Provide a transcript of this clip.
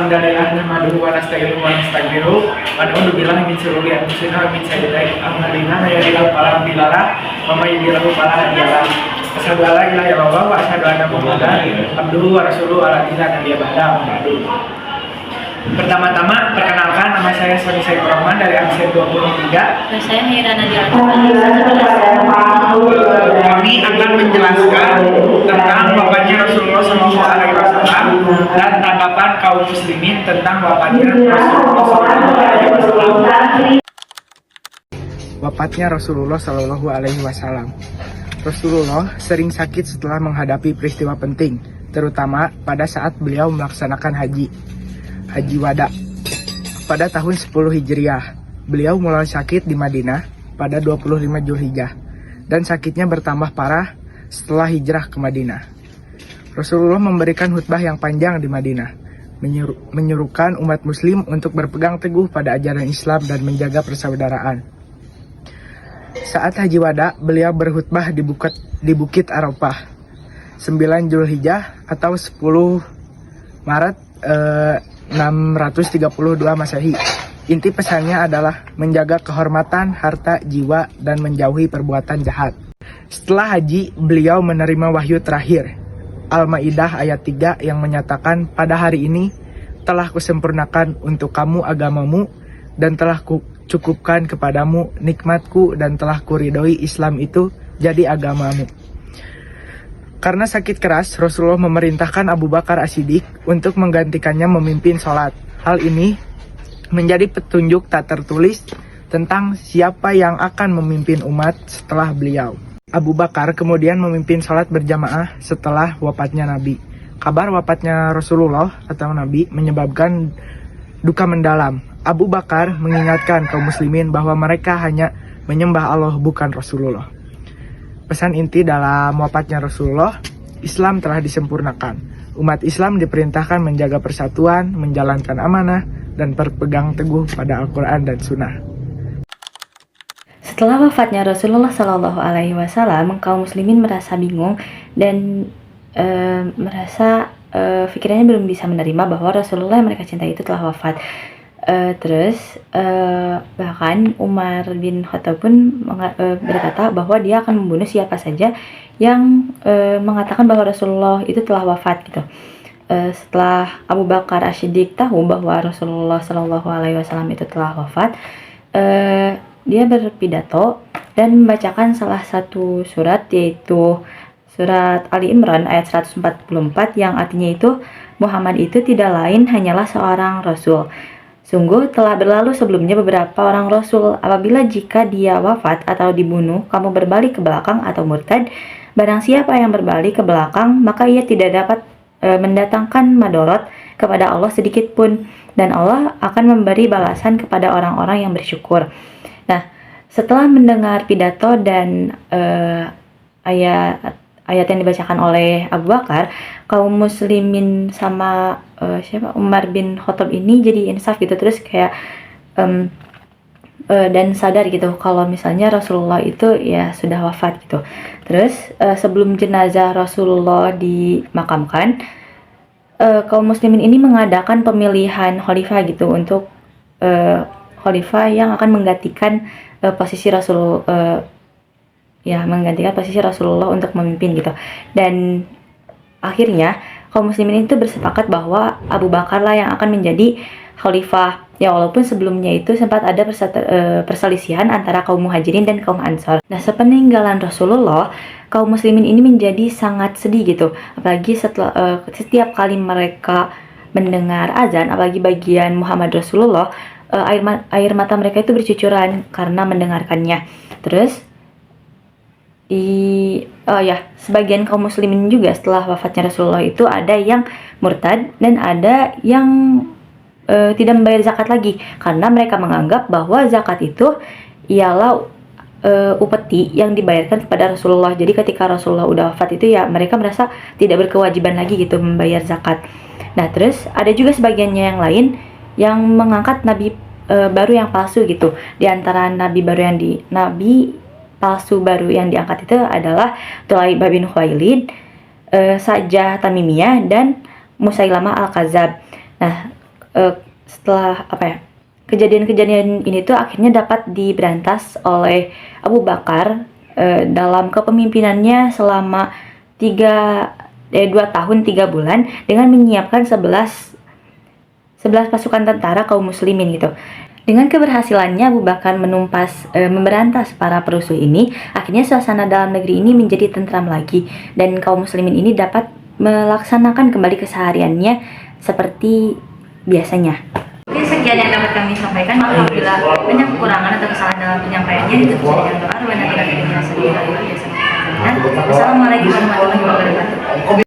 alhamdulillah nahmaduhu wa nasta'inuhu wa nastaghfiruh wa na'udzu billahi min shururi anfusina wa min sayyiati a'malina may yahdihillahu fala mudilla lahu wa may yudlil fala hadiya lahu. Asyhadu an la ilaha illallah wa asyhadu anna Muhammadan abduhu wa rasuluhu ala nabiyyi ba'da. Pertama-tama, perkenalkan, nama saya Sony Saifur Rahman dari absen 23. Dan saya Mira Nadia. Kami akan menjelaskan tentang wafatnya Rasulullah SAW dan tanggapan kaum muslimin tentang wafatnya Rasulullah SAW. Wafatnya Rasulullah SAW. Rasulullah sering sakit setelah menghadapi peristiwa penting, terutama pada saat beliau melaksanakan Haji Wada pada tahun 10 Hijriah. Beliau mulai sakit di Madinah pada 25 Zulhijjah dan sakitnya bertambah parah setelah hijrah ke Madinah. Rasulullah memberikan khutbah yang panjang di Madinah, menyuruhkan umat muslim untuk berpegang teguh pada ajaran Islam dan menjaga persaudaraan. Saat Haji Wada, beliau berkhutbah di Bukit Arafah 9 Zulhijjah atau 10 Maret 632 Masehi. Inti pesannya adalah menjaga kehormatan, harta, jiwa, dan menjauhi perbuatan jahat. Setelah haji, beliau menerima wahyu terakhir, Al-Maidah ayat 3 yang menyatakan, pada hari ini telah kusempurnakan untuk kamu agamamu dan telah kucukupkan kepadamu nikmatku dan telah kuridhoi Islam itu jadi agamamu. Karena sakit keras, Rasulullah memerintahkan Abu Bakar As-Siddiq untuk menggantikannya memimpin sholat. Hal ini menjadi petunjuk tak tertulis tentang siapa yang akan memimpin umat setelah beliau. Abu Bakar kemudian memimpin sholat berjamaah setelah wafatnya Nabi. Kabar wafatnya Rasulullah atau Nabi menyebabkan duka mendalam. Abu Bakar mengingatkan kaum muslimin bahwa mereka hanya menyembah Allah bukan Rasulullah. Pesan inti dalam wafatnya Rasulullah, Islam telah disempurnakan. Umat Islam diperintahkan menjaga persatuan, menjalankan amanah, dan berpegang teguh pada Al-Quran dan Sunnah. Setelah wafatnya Rasulullah SAW, kaum muslimin merasa bingung dan merasa pikirannya belum bisa menerima bahwa Rasulullah yang mereka cintai itu telah wafat. Bahkan Umar bin Khattab pun berkata bahwa dia akan membunuh siapa saja yang mengatakan bahwa Rasulullah itu telah wafat gitu. Setelah Abu Bakar As-Siddiq tahu bahwa Rasulullah SAW itu telah wafat, dia berpidato dan membacakan salah satu surat, yaitu surat Ali Imran ayat 144 yang artinya itu, Muhammad itu tidak lain hanyalah seorang Rasul. Sungguh telah berlalu sebelumnya beberapa orang Rasul. Apabila jika dia wafat atau dibunuh, kamu berbalik ke belakang atau murtad. Barang siapa yang berbalik ke belakang, maka ia tidak dapat mendatangkan madorot kepada Allah sedikit pun. Dan Allah akan memberi balasan kepada orang-orang yang bersyukur. Nah, setelah mendengar pidato dan ayat yang dibacakan oleh Abu Bakar, kaum muslimin sama Umar bin Khattab ini jadi insaf gitu, terus kayak dan sadar gitu kalau misalnya Rasulullah itu ya sudah wafat gitu. Terus sebelum jenazah Rasulullah dimakamkan, kaum muslimin ini mengadakan pemilihan khalifah gitu untuk khalifah yang akan menggantikan posisi Rasulullah untuk memimpin gitu. Dan akhirnya kaum muslimin itu bersepakat bahwa Abu Bakar lah yang akan menjadi khalifah. Ya, walaupun sebelumnya itu sempat ada perselisihan antara kaum Muhajirin dan kaum Ansor. Nah, sepeninggalan Rasulullah, kaum muslimin ini menjadi sangat sedih gitu. Apalagi setelah setiap kali mereka mendengar azan, apalagi bagian Muhammad Rasulullah, air mata mereka itu bercucuran karena mendengarkannya. Terus sebagian kaum muslimin juga setelah wafatnya Rasulullah itu ada yang murtad dan ada yang tidak membayar zakat lagi, karena mereka menganggap bahwa zakat itu ialah upeti yang dibayarkan kepada Rasulullah. Jadi ketika Rasulullah udah wafat itu ya mereka merasa tidak berkewajiban lagi gitu membayar zakat. Nah, terus ada juga sebagiannya yang lain yang mengangkat nabi baru yang palsu gitu. Di antara nabi palsu baru yang diangkat itu adalah Thulaibah bin Khuwailid, Sajah Tamimiyah, dan Musailamah Al-Kadzab. Nah, setelah kejadian-kejadian ini tuh akhirnya dapat diberantas oleh Abu Bakar dalam kepemimpinannya selama 2 tahun 3 bulan dengan menyiapkan 11 pasukan tentara kaum muslimin gitu. Dengan keberhasilannya Abu Bakar memberantas para perusuh ini, akhirnya suasana dalam negeri ini menjadi tentram lagi dan kaum muslimin ini dapat melaksanakan kembali kesehariannya seperti biasanya. Mungkin sekian yang dapat kami sampaikan. Apabila banyak kekurangan atau kesalahan dalam penyampaiannya, itu bisa dengan doa. Wassalamualaikum warahmatullahi wabarakatuh.